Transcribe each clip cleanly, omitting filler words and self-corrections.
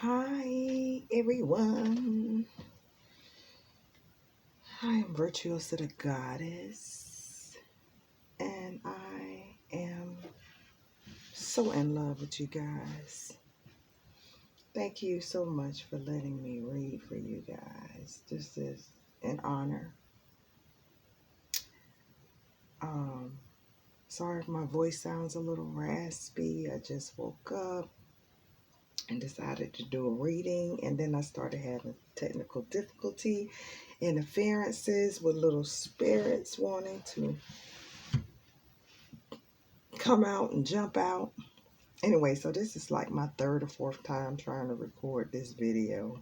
Hi everyone, I am Virtuosa the Goddess, and I am so in love with you guys. Thank you so much for letting me read for you guys. This is an honor. Sorry if my voice sounds a little raspy. I just woke up and decided to do a reading, and then I started having technical difficulty, interferences with little spirits wanting to come out and jump out. Anyway, so this is like my third or fourth time trying to record this video.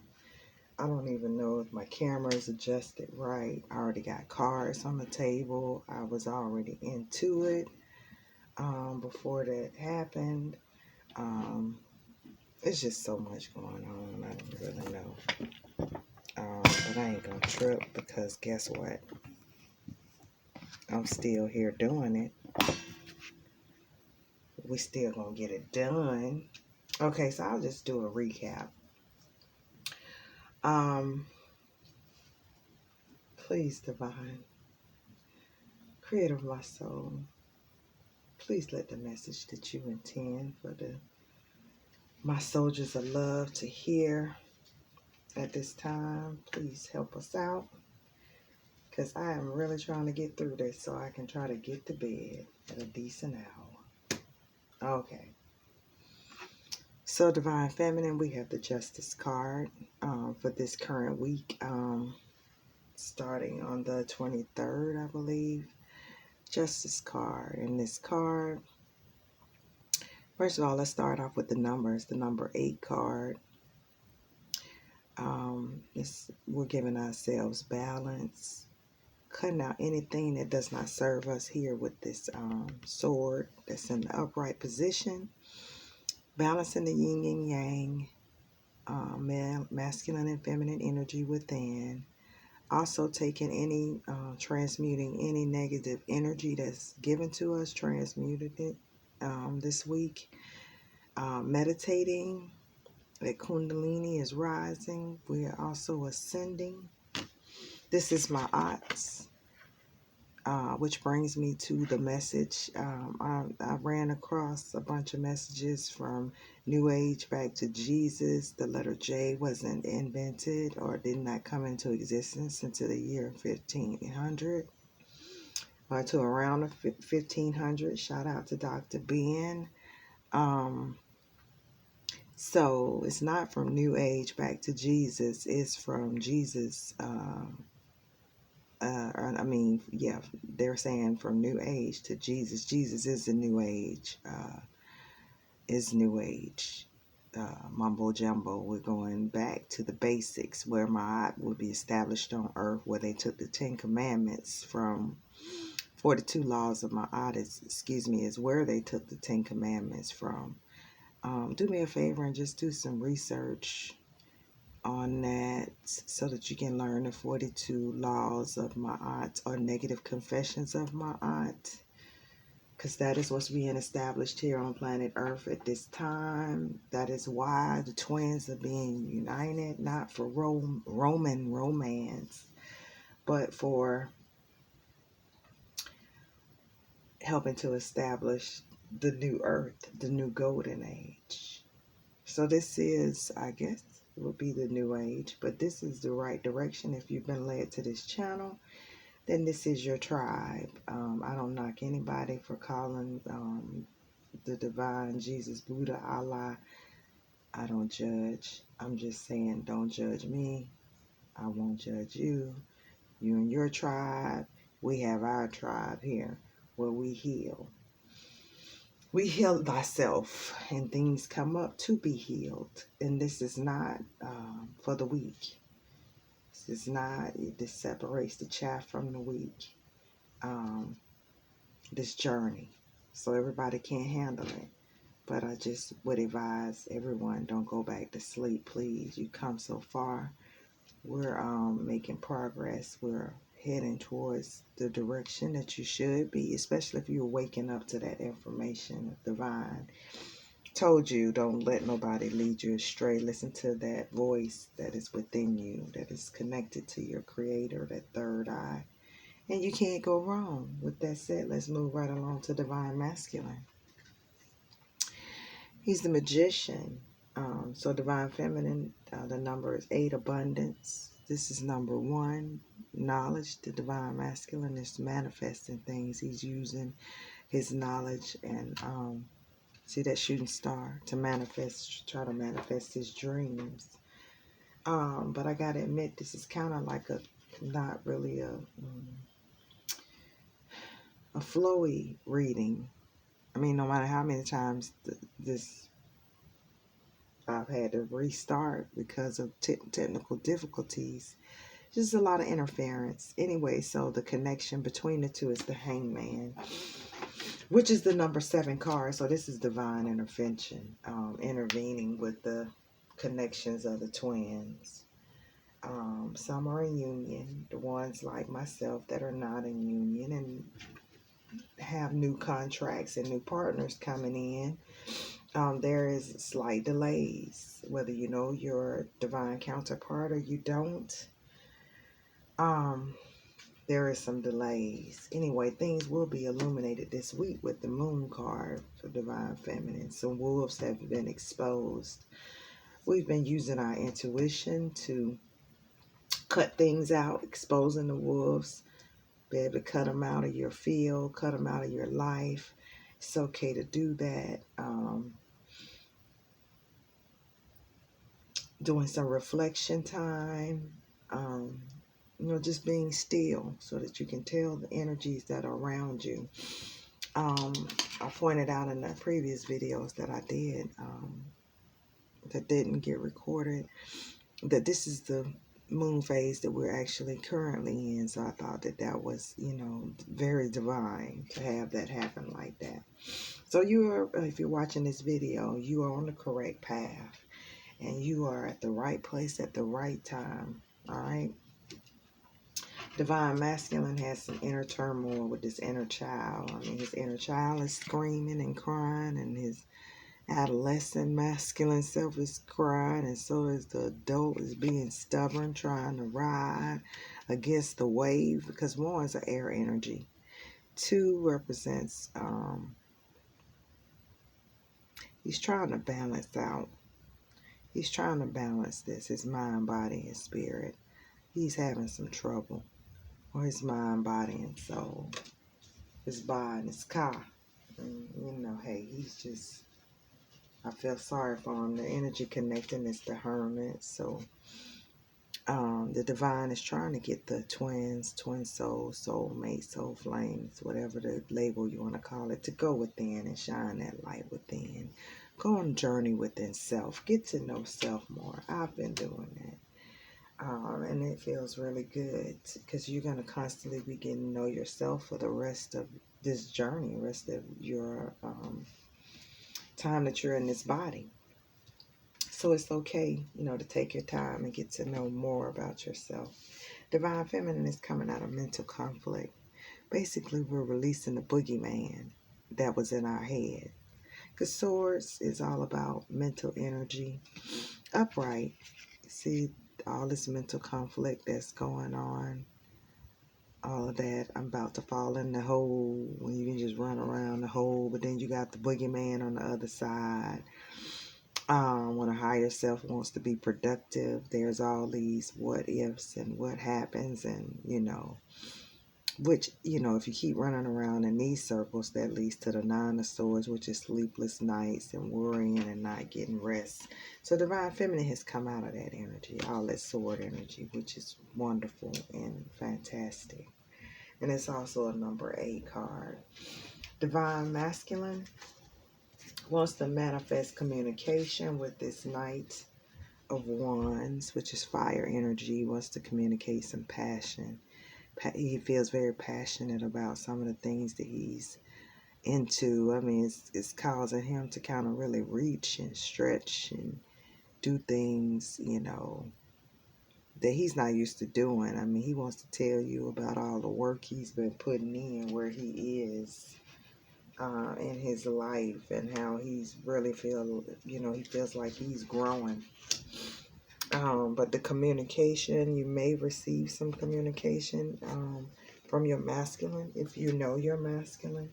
I don't even know if my camera is adjusted right. I already got cards on the table. I was already into it before that happened. It's just so much going on. I don't really know. But I ain't gonna trip because guess what? I'm still here doing it. We still gonna get it done. Okay, so I'll just do a recap. Please, Divine, Creator of my soul, please let the message that you intend for my soldiers of love to hear at this time, please help us out, because I am really trying to get through this so I can try to get to bed at a decent hour. Okay. So, Divine Feminine, we have the Justice card for this current week, starting on the 23rd, I believe. Justice card. In this card, first of all, let's start off with the numbers. The number 8 card. We're giving ourselves balance, cutting out anything that does not serve us here with this sword that's in the upright position, balancing the yin and yang, masculine and feminine energy within. Also taking any, transmuting any negative energy that's given to us, transmuted it this week. Meditating, that Kundalini is rising. We are also ascending. This is my odds, which brings me to the message. I ran across a bunch of messages from New Age back to Jesus. The letter J wasn't invented or did not come into existence until the year 1500 or to around 1500. Shout out to Dr. Ben. So it's not from New Age back to Jesus. It's from Jesus. They're saying from New Age to Jesus. Jesus is the New Age. Is New Age. Mumbo jumbo. We're going back to the basics where Ma'at would be established on earth, where they took the 10 Commandments from 42 Laws of MAAT. Is where they took the 10 Commandments from. Do me a favor and just do some research on that so that you can learn the 42 laws of Ma'at or negative confessions of Ma'at, because that is what's being established here on planet Earth at this time. That is why the twins are being united, not for Roman romance, but for helping to establish the new Earth, the new golden age. So this is, I guess, would be the new age, but this is the right direction. If you've been led to this channel, then this is your tribe. I don't knock anybody for calling the divine, Jesus, Buddha, Allah. I don't judge. I'm just saying, don't judge me. I won't judge you. You and your tribe. We have our tribe here where we heal. We heal thyself, and things come up to be healed. And this is not for the weak. This is not, this separates the chaff from the wheat. This journey. So everybody can't handle it. But I just would advise everyone, don't go back to sleep, please. You come so far. We're making progress. We're heading towards the direction that you should be, especially if you're waking up to that information of divine. told you, don't let nobody lead you astray. Listen to that voice that is within you, that is connected to your creator, that third eye. And you can't go wrong. With that said, let's move right along to divine masculine. He's the magician. So divine feminine, the number is 8, abundance. This is number 1, knowledge. The divine masculine is manifesting things. He's using his knowledge and see that shooting star to manifest, try to manifest his dreams. But I gotta admit, this is kind of like not really a flowy reading. I mean, no matter how many times this I've had to restart because of technical difficulties, just a lot of interference. Anyway, so the connection between the two is the Hangman, which is the number 7 card. So this is divine intervention, intervening with the connections of the twins. Some are in union, the ones like myself that are not in union and have new contracts and new partners coming in. There is slight delays, whether you know your divine counterpart or you don't. There is some delays. Anyway, things will be illuminated this week with the moon card for divine feminine. Some wolves have been exposed. We've been using our intuition to cut things out, exposing the wolves, be able to cut them out of your field, cut them out of your life. It's okay to do that. Doing some reflection time, just being still so that you can tell the energies that are around you. I pointed out in the previous videos that I did that didn't get recorded that this is the moon phase that we're actually currently in. So I thought that was, very divine to have that happen like that. So if you're watching this video, you are on the correct path. And you are at the right place at the right time. All right. Divine masculine has some inner turmoil with this inner child. I mean, his inner child is screaming and crying, and his adolescent masculine self is crying, and so is the adult is being stubborn, trying to ride against the wave, because 1 is an air energy. 2 represents he's trying to balance out. He's trying to balance this, his mind, body, and spirit. He's having some trouble. Or his mind, body, and soul. His body and his car. And, hey, he's just, I feel sorry for him. The energy connecting is the Hermit. So, the divine is trying to get the twins, twin souls, soulmates, soul flames, whatever the label you want to call it, to go within and shine that light within. Go on a journey within self. Get to know self more. I've been doing that. And it feels really good because you're going to constantly be getting to know yourself for the rest of this journey, rest of your time that you're in this body. So it's okay, to take your time and get to know more about yourself. Divine feminine is coming out of mental conflict. Basically, we're releasing the boogeyman that was in our head. Because swords is all about mental energy. Upright. See, all this mental conflict that's going on, all of that. I'm about to fall in the hole when you can just run around the hole, but then you got the boogeyman on the other side. When a higher self wants to be productive, there's all these what ifs and what happens, and which, if you keep running around in these circles, that leads to the 9 of Swords, which is sleepless nights and worrying and not getting rest. So Divine Feminine has come out of that energy, all that sword energy, which is wonderful and fantastic. And it's also a number 8 card. Divine Masculine wants to manifest communication with this Knight of Wands, which is fire energy. He wants to communicate some passion. He feels very passionate about some of the things that he's into. I mean, it's causing him to kind of really reach and stretch and do things, that he's not used to doing. I mean, he wants to tell you about all the work he's been putting in, where he is in his life, and how he's really feel, he feels like he's growing. But the communication, you may receive some communication from your masculine, if you know you're masculine.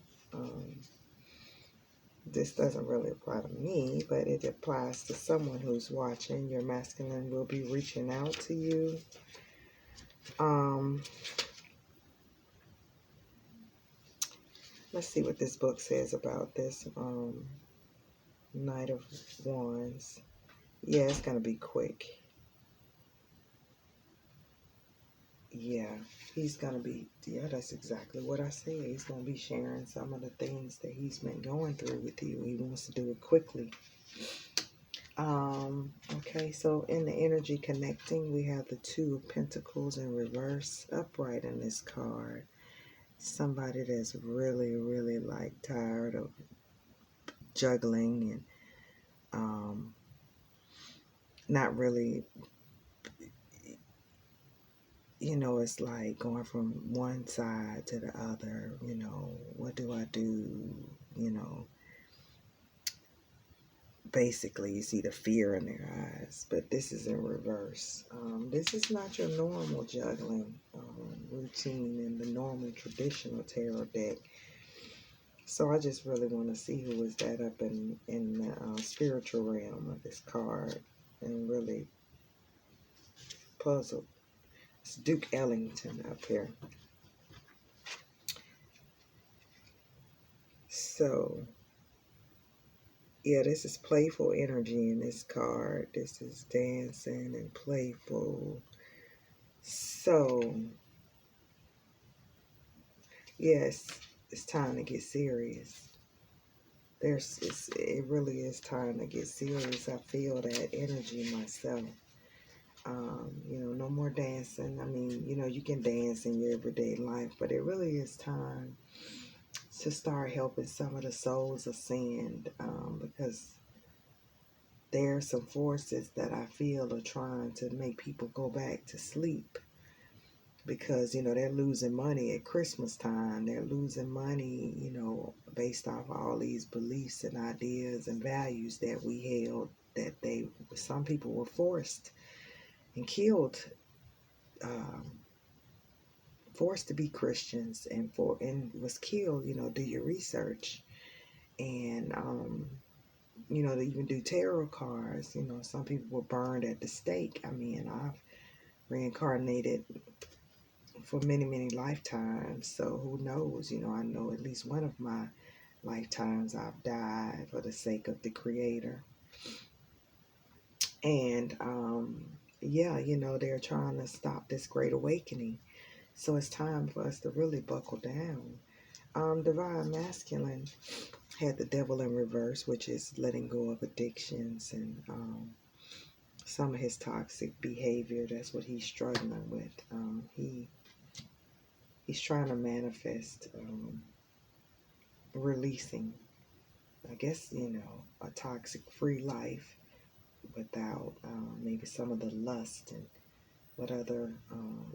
This doesn't really apply to me, but it applies to someone who's watching. Your masculine will be reaching out to you. Let's see what this book says about this. Knight of Wands. Yeah, it's going to be quick. Yeah, he's going to be, that's exactly what I said. He's going to be sharing some of the things that he's been going through with you. He wants to do it quickly. Okay, so in the energy connecting, we have the Two of Pentacles in reverse, upright in this card. Somebody that's really, really like tired of juggling and not really, it's like going from one side to the other. What do I do? Basically you see the fear in their eyes, but this is in reverse. This is not your normal juggling routine in the normal traditional tarot deck. So I just really want to see who is that up in the spiritual realm of this card, and really puzzled. It's Duke Ellington up here. So yeah, this is playful energy in this card. This is dancing and playful. So, yes, it's time to get serious. It really is time to get serious. I feel that energy myself. No more dancing. I mean, you can dance in your everyday life, but it really is time to start helping some of the souls ascend, because there are some forces that I feel are trying to make people go back to sleep, because they're losing money at Christmas time. They're losing money based off all these beliefs and ideas and values that we held, that some people were forced and killed, forced to be Christians, and was killed. Do your research. And to even do tarot cards, some people were burned at the stake. I mean, I've reincarnated for many, many lifetimes. So who knows? I know at least one of my lifetimes I've died for the sake of the Creator. And yeah, they're trying to stop this great awakening. So it's time for us to really buckle down. Divine Masculine had the Devil in reverse, which is letting go of addictions and some of his toxic behavior. That's what he's struggling with. He's trying to manifest releasing, I guess, a toxic free life without maybe some of the lust and what other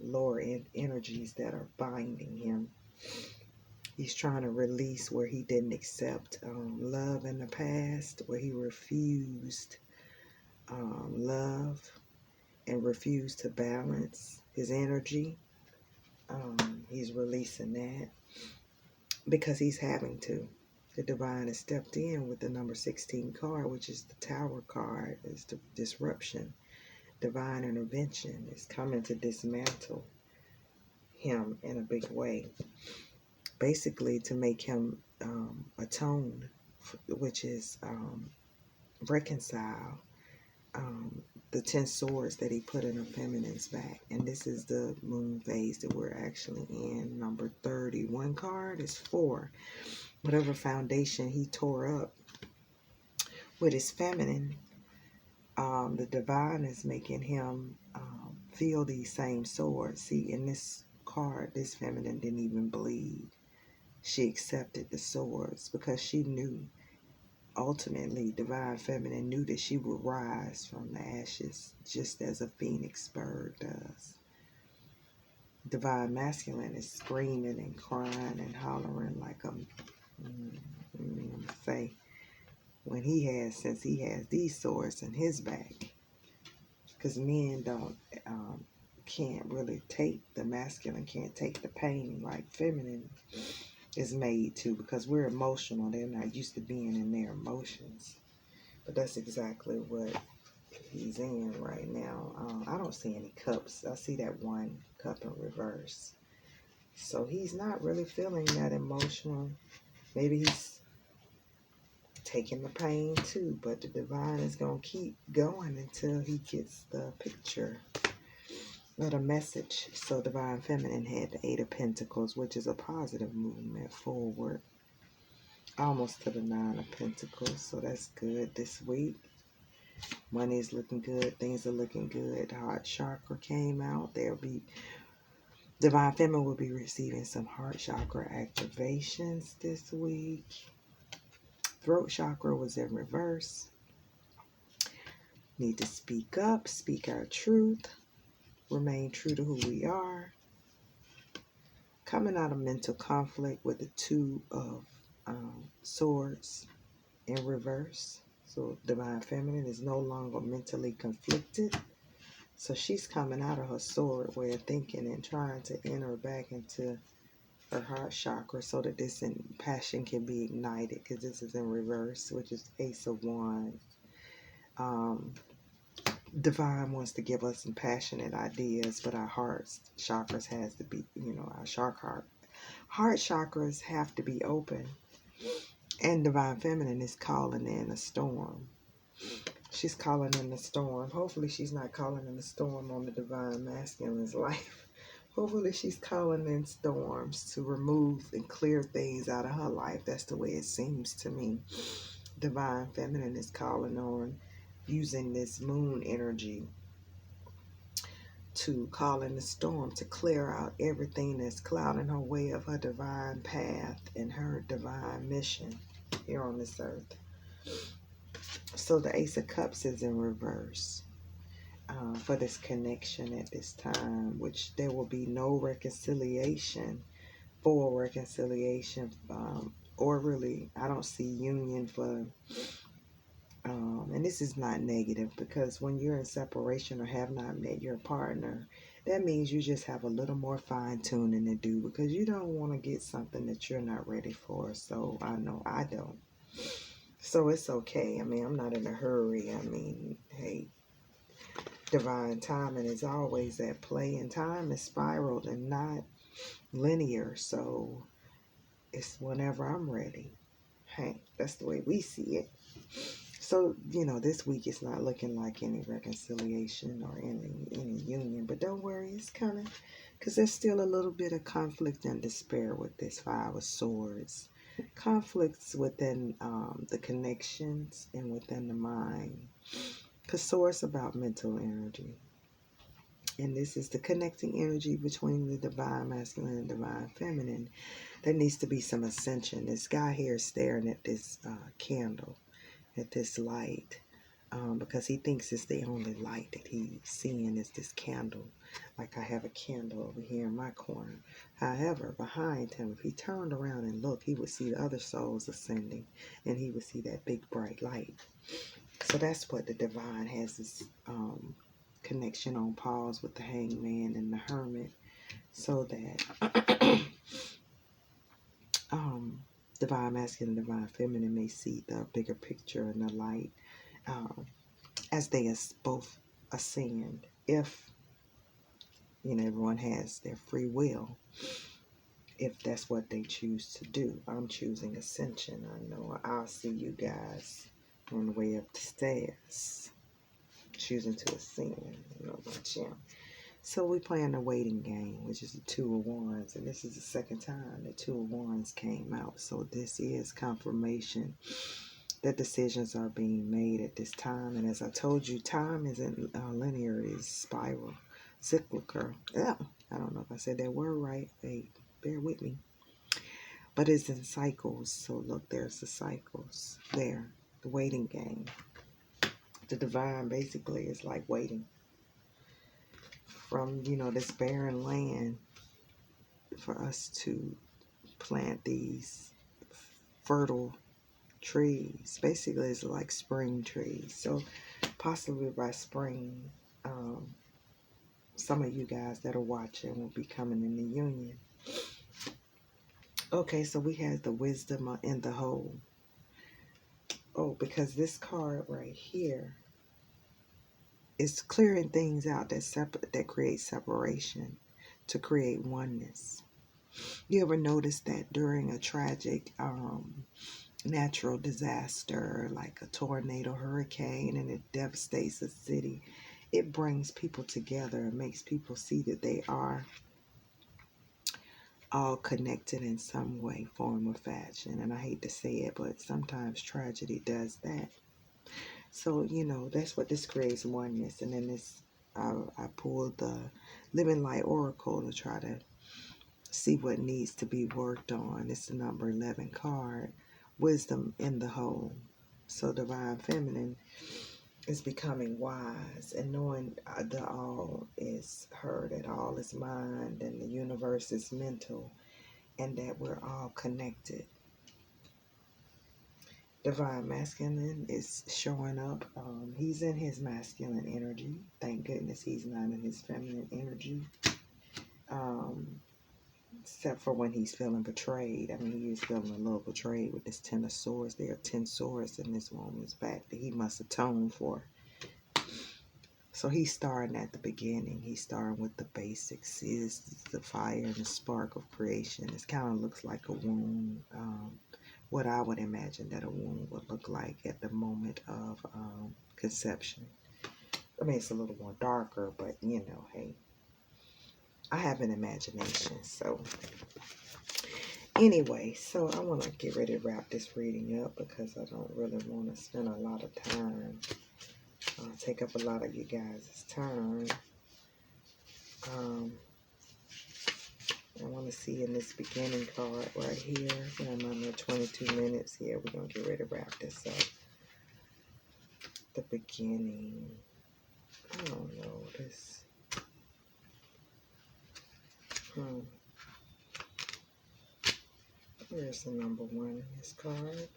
lower energies that are binding him. He's trying to release where he didn't accept love in the past, where he refused love and refused to balance his energy. He's releasing that because he's having to. The divine has stepped in with the number 16 card, which is the Tower card. It's the disruption. Divine intervention is coming to dismantle him in a big way. Basically to make him atone, which is reconcile the 10 swords that he put in a feminine's back. And this is the moon phase that we're actually in. Number 31 card is 4. Whatever foundation he tore up with his feminine, the divine is making him feel these same swords. See, in this card, this feminine didn't even bleed. She accepted the swords because she knew, ultimately, divine feminine knew that she would rise from the ashes just as a phoenix bird does. Divine masculine is screaming and crying and hollering like a Say since he has these swords in his back, because men can't really take the masculine, can't take the pain like feminine is made to, because we're emotional. They're not used to being in their emotions. But that's exactly what he's in right now. I don't see any cups. I see that one cup in reverse. So he's not really feeling that emotional. Maybe he's taking the pain too, but the divine is going to keep going until he gets the picture or the message. So divine feminine had the Eight of Pentacles, which is a positive movement forward, almost to the Nine of Pentacles. So that's good this week. Money is looking good. Things are looking good. Heart chakra came out. Divine feminine will be receiving some heart chakra activations this week. Throat chakra was in reverse. Need to speak up, speak our truth, remain true to who we are. Coming out of mental conflict with the Two of Swords in reverse. So divine feminine is no longer mentally conflicted. So she's coming out of her sword way of thinking and trying to enter back into her heart chakra so that this passion can be ignited, because this is in reverse, which is Ace of Wands. Divine wants to give us some passionate ideas, but our heart chakras has to be, our heart chakras have to be open. And divine feminine is calling in a storm. She's calling in the storm. Hopefully she's not calling in the storm on the divine masculine's life. Hopefully she's calling in storms to remove and clear things out of her life. That's the way it seems to me. Divine feminine is calling on using this moon energy to call in the storm, to clear out everything that's clouding her way of her divine path and her divine mission here on this earth. So the Ace of Cups is in reverse for this connection at this time, which there will be no reconciliation, full reconciliation, or really, I don't see union for, and this is not negative, because when you're in separation or have not met your partner, that means you just have a little more fine tuning to do, because you don't want to get something that you're not ready for. So I know I don't. So it's okay. I mean, I'm not in a hurry. I mean, hey, divine timing is always at play, and time is spiraled and not linear. So it's whenever I'm ready. Hey, that's the way we see it. So, this week it's not looking like any reconciliation or any union. But don't worry, it's coming. Because there's still a little bit of conflict and despair with this Five of Swords. Conflicts within the connections and within the mind. Because Swords about mental energy. And this is the connecting energy between the divine masculine and divine feminine. There needs to be some ascension. This guy here is staring at this candle, at this light, because he thinks it's the only light that he's seeing is this candle. Like I have a candle over here in my corner. However, behind him, if he turned around and looked, he would see the other souls ascending, and he would see that big bright light. So that's what the divine has, this connection on pause with the hangman and the hermit, so that divine masculine and divine feminine may see the bigger picture and the light as they both ascend. If everyone has their free will, if that's what they choose to do. I'm choosing ascension. I know I'll see you guys on the way up the stairs, choosing to ascend. About you. So we playing the waiting game, which is the Two of Wands, and this is the second time the Two of Wands came out. So this is confirmation that decisions are being made at this time. And as I told you, time isn't linear; it's spiral, cyclical. Yeah, I don't know if I said that word right. Hey, bear with me. But it's in cycles. So look, there's the cycles there. The waiting game. The divine basically is like waiting from this barren land for us to plant these fertile trees. Basically, it's like spring trees. So possibly by spring, some of you guys that are watching will be coming in the union. Okay, so we have the wisdom in the whole. Oh, because this card right here is clearing things out that create separation to create oneness. You ever notice that during a tragic natural disaster like a tornado, hurricane, and it devastates a city, it brings people together and makes people see that they are all connected in some way, form, or fashion. And I hate to say it, but sometimes tragedy does that. So, that's what this creates, oneness. And then I pulled the Living Light Oracle to try to see what needs to be worked on. It's the number 11 card, wisdom in the whole. So divine feminine is becoming wise and knowing the all is her, that all is mind and the universe is mental, and that we're all connected. Divine masculine is showing up. He's in his masculine energy. Thank goodness he's not in his feminine energy. Except for when he's feeling betrayed. I mean, he is feeling a little betrayed with this 10 of swords. There are 10 swords in this woman's back that he must atone for. So he's starting at the beginning. He's starting with the basics. Is the fire and the spark of creation. It kind of looks like a womb. What I would imagine that a womb would look like at the moment of conception. I mean, it's a little more darker, but hey, I have an imagination. So anyway, so I want to get ready to wrap this reading up because I don't really want to spend a lot of time. Take up a lot of you guys' time. I want to see in this beginning card right here. I'm under 22 minutes here. We're going to get ready to wrap this up. The beginning. I don't know this. Where's the number 1 in this card?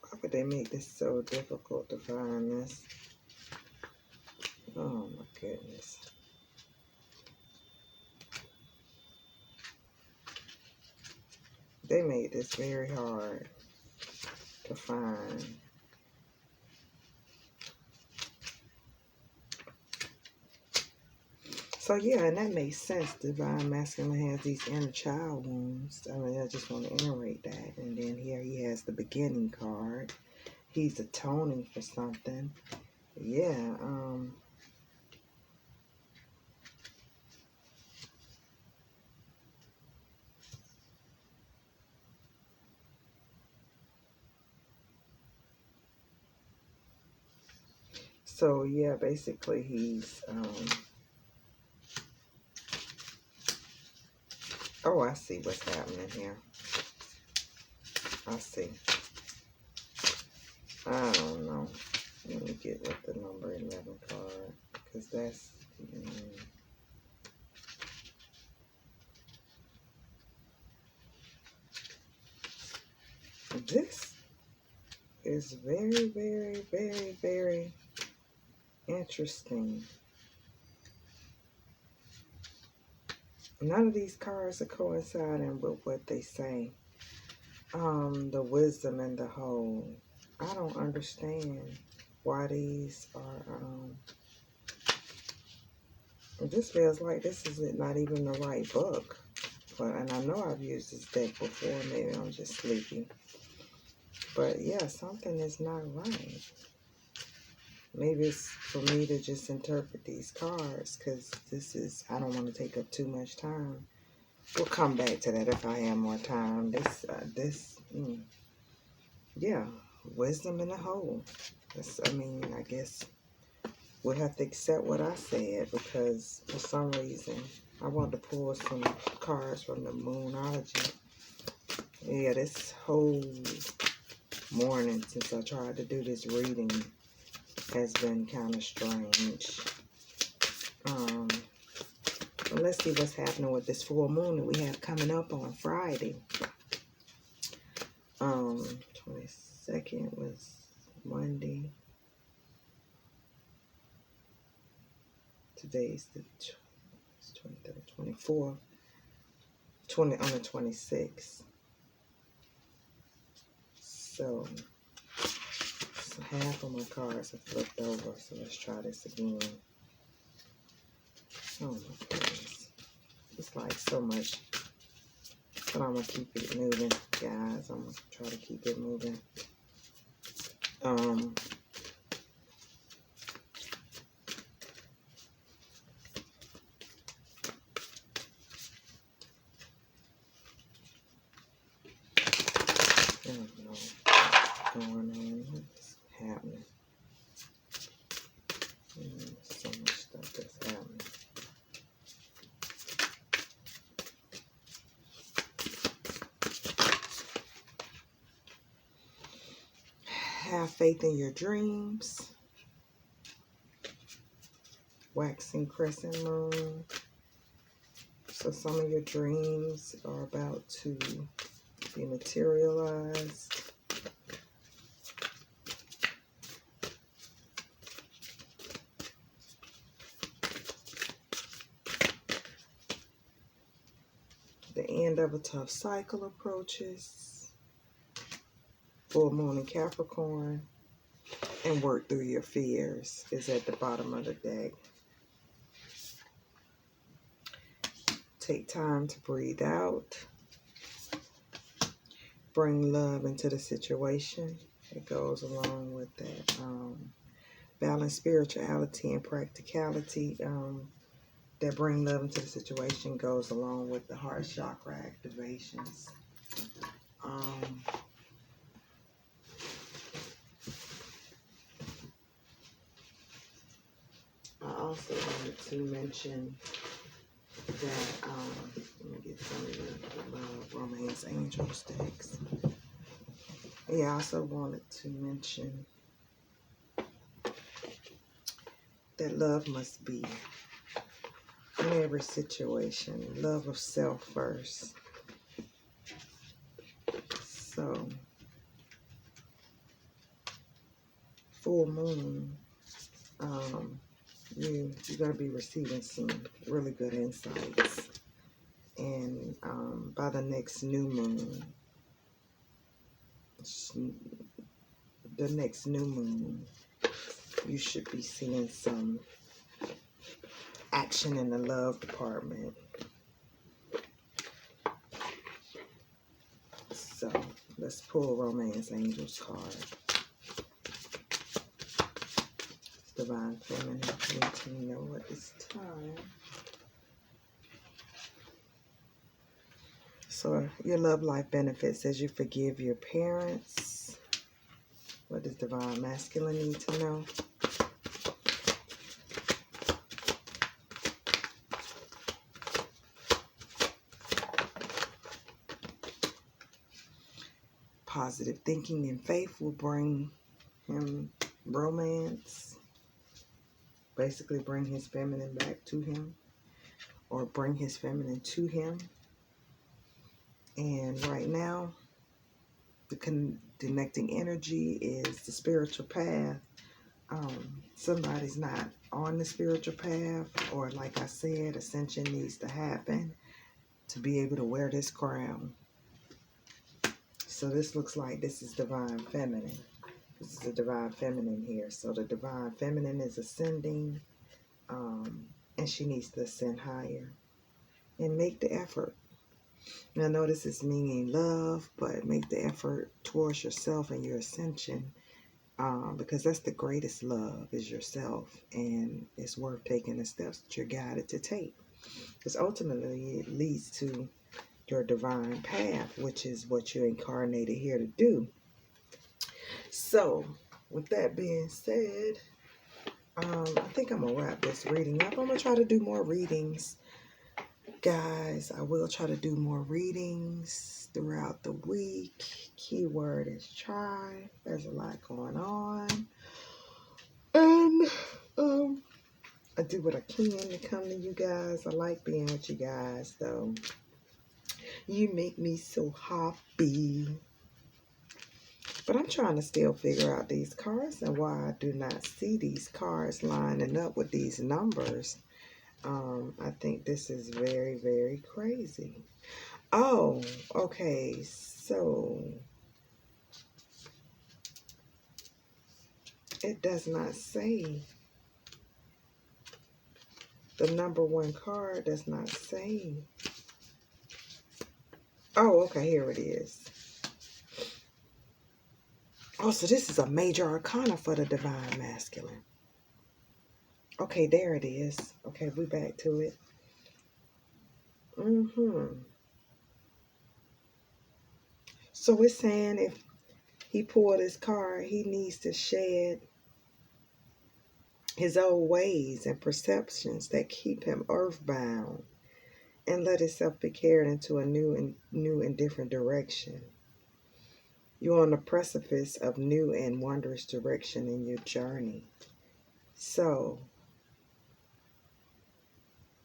Why would they make this so difficult to find this? Oh my goodness. They made this very hard to find. So yeah, and that makes sense. Divine masculine has these inner child wounds. I mean, I just want to iterate that. And then here he has the beginning card. He's atoning for something. Yeah. So yeah, basically he's oh, I see what's happening here. I see. I don't know. Let me get with the number 11 card, because that's this is very, very, very, very interesting. None of these cards are coinciding with what they say. The wisdom and the whole. I don't understand why these are, it just feels like this is not even the right book. And I know I've used this deck before. Maybe I'm just sleepy. But yeah, something is not right. Maybe it's for me to just interpret these cards, because I don't want to take up too much time. We'll come back to that if I have more time. Yeah, wisdom in the whole. I guess we'll have to accept what I said, because for some reason I want to pull some cards from the Moonology. Yeah, this whole morning since I tried to do this reading, has been kind of strange. But let's see what's happening with this full moon that we have coming up on Friday. 22nd was Monday. Today's the 23rd, 24th, on the 26th. So half of my cards have flipped over, so let's try this again. Oh my goodness. It's like so much. But I'm going to keep it moving, guys. I'm going to try to keep it moving. I don't know what's going on. What's happening? So much stuff that's happening. Have faith in your dreams. Waxing crescent moon. So some of your dreams are about to be materialized. The end of a tough cycle approaches. Full moon in Capricorn. And work through your fears is at the bottom of the deck. Take time to breathe out. Bring love into the situation. It goes along with that. Balance spirituality and practicality. That bring love into the situation goes along with the heart chakra activations. I also wanted to mention that, let me get some of the love romance angel sticks. Yeah, I also wanted to mention that love must be in every situation. Love of self first. So, full moon, you're going to be receiving some really good insights. And by the next new moon, you should be seeing some action in the love department. So let's pull Romance Angels card. Divine Feminine, need to know at this time. So your love life benefits as you forgive your parents. What does Divine Masculine need to know? Positive thinking and faith will bring him romance. Basically bring his feminine back to him. Or bring his feminine to him. And right now, the connecting energy is the spiritual path. Somebody's not on the spiritual path, or like I said, ascension needs to happen to be able to wear this crown. So this looks like this is Divine Feminine. This is the Divine Feminine here. So the Divine Feminine is ascending, and she needs to ascend higher and make the effort. Now, I know this is meaning love, but make the effort towards yourself and your ascension, because that's the greatest love, is yourself, and it's worth taking the steps that you're guided to take, because ultimately it leads to your divine path, which is what you're incarnated here to do. So, with that being said, I think I'm going to wrap this reading up. I'm going to try to do more readings. Guys, I will try to do more readings throughout the week. Keyword is try. There's a lot going on. And I do what I can to come to you guys. I like being with you guys, though. You make me so happy. But I'm trying to still figure out these cards and why I do not see these cards lining up with these numbers. I think this is very, very crazy. Oh, okay. So it does not say, the number one card does not say. Oh, okay, here it is. Oh, so this is a major arcana for the divine masculine. Okay, there it is. Okay, we back to it. So it's saying if he pulled his card, he needs to shed his old ways and perceptions that keep him earthbound and let himself be carried into a new and different direction. You're on the precipice of new and wondrous direction in your journey. So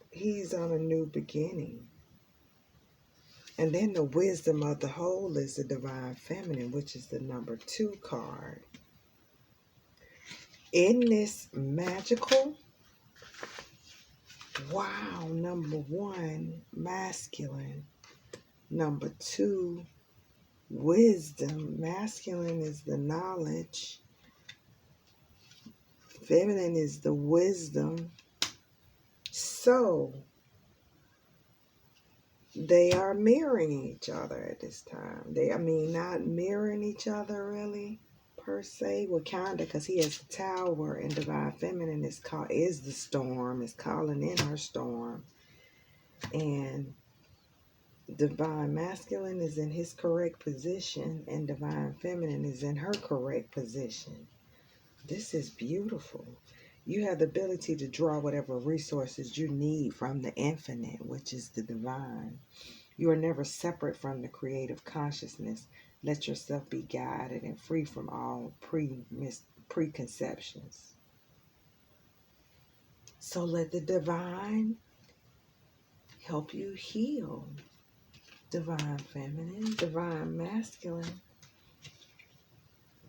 he's on a new beginning. And then the wisdom of the whole is the divine feminine, which is the number 2 card. Isn't this magical? Wow, number 1, masculine. Number 2, wisdom. Masculine is the knowledge. Feminine is the wisdom. So they are mirroring each other at this time. Not mirroring each other really, per se. Well, kind of, because he has the tower, and divine feminine is the storm, is calling in her storm. And divine masculine is in his correct position, and divine feminine is in her correct position. This is beautiful. You have the ability to draw whatever resources you need from the infinite, which is the divine. You are never separate from the creative consciousness. Let yourself be guided and free from all preconceptions. So let the divine help you heal. Divine feminine, divine masculine.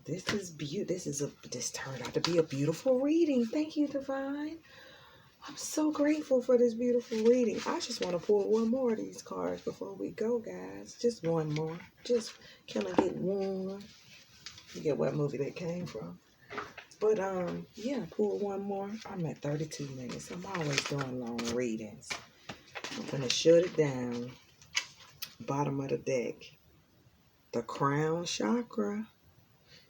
This turned out to be a beautiful reading. Thank you, divine. I'm so grateful for this beautiful reading. I just want to pull one more of these cards before we go, guys. Just one more. Just can I get one? Forget what movie that came from. But yeah, pull one more. I'm at 32 minutes. I'm always doing long readings. I'm gonna shut it down. Bottom of the deck. The crown chakra.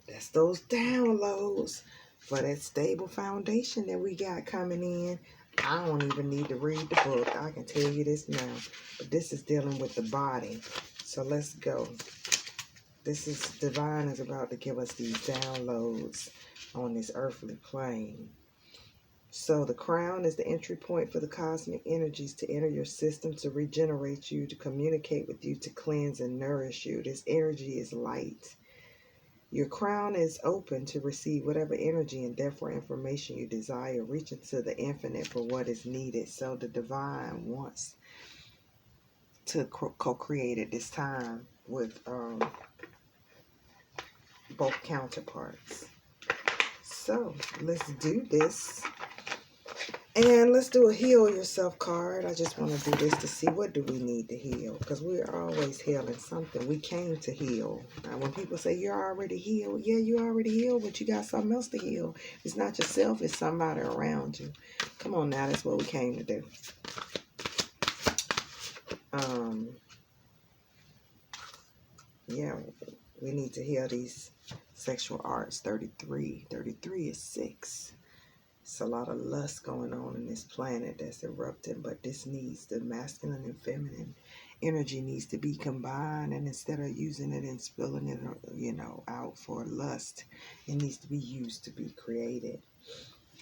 That's those downloads for that stable foundation that we got coming in. I don't even need to read the book. I can tell you this now. But this is dealing with the body. So let's go. This is divine is about to give us these downloads on this earthly plane. So the crown is the entry point for the cosmic energies to enter your system, to regenerate you, to communicate with you, to cleanse and nourish you. This energy is light. Your crown is open to receive whatever energy and therefore information you desire, reaching to the infinite for what is needed. So the divine wants to co-create at this time with both counterparts. So let's do this. And let's do a heal yourself card. I just want to do this to see what do we need to heal. Because we're always healing something. We came to heal. Now, when people say you're already healed, yeah, you're already healed, but you got something else to heal. It's not yourself, it's somebody around you. Come on now, that's what we came to do. Yeah, we need to heal these sexual arts. 33 is 6. It's a lot of lust going on in this planet that's erupting, but this needs the masculine and feminine energy needs to be combined, and instead of using it and spilling it, out for lust, it needs to be used to be created.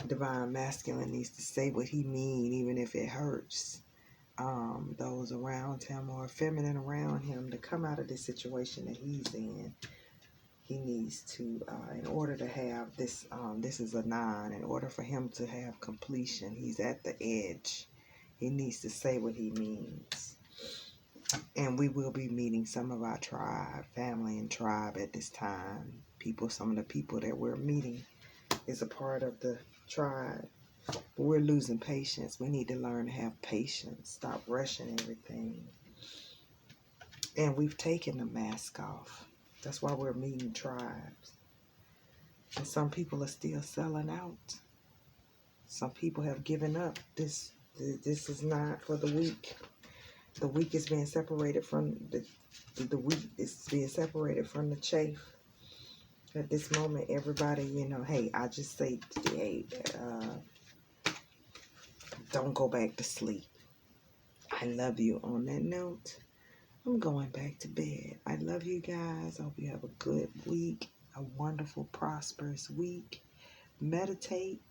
Divine masculine needs to say what he means, even if it hurts those around him or feminine around him, to come out of this situation that he's in. He needs to, in order to have this, this is a 9, in order for him to have completion, he's at the edge. He needs to say what he means. And we will be meeting some of our tribe, family and tribe at this time. Some of the people that we're meeting is a part of the tribe. But we're losing patience. We need to learn to have patience. Stop rushing everything. And we've taken the mask off. That's why we're meeting tribes. And some people are still selling out. Some people have given up. This is not for the weak. The weak is being separated from the wheat is being separated from the chaff. At this moment, everybody, hey, I just say, hey, don't go back to sleep. I love you. On that note, I'm going back to bed. I love you guys. I hope you have a good week, a wonderful, prosperous week. Meditate.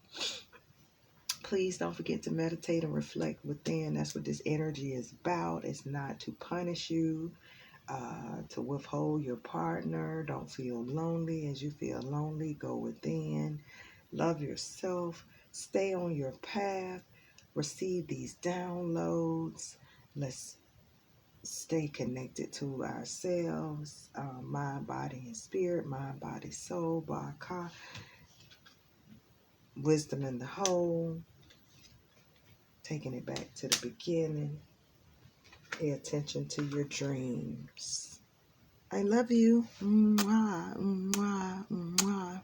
Please don't forget to meditate and reflect within. That's what this energy is about. It's not to punish you, to withhold your partner. Don't feel lonely. As you feel lonely, go within. Love yourself. Stay on your path. Receive these downloads. Let's stay connected to ourselves, mind, body, and spirit, mind, body, soul, Baka, wisdom in the whole, taking it back to the beginning. Pay attention to your dreams. I love you. Mwah, mwah, mwah.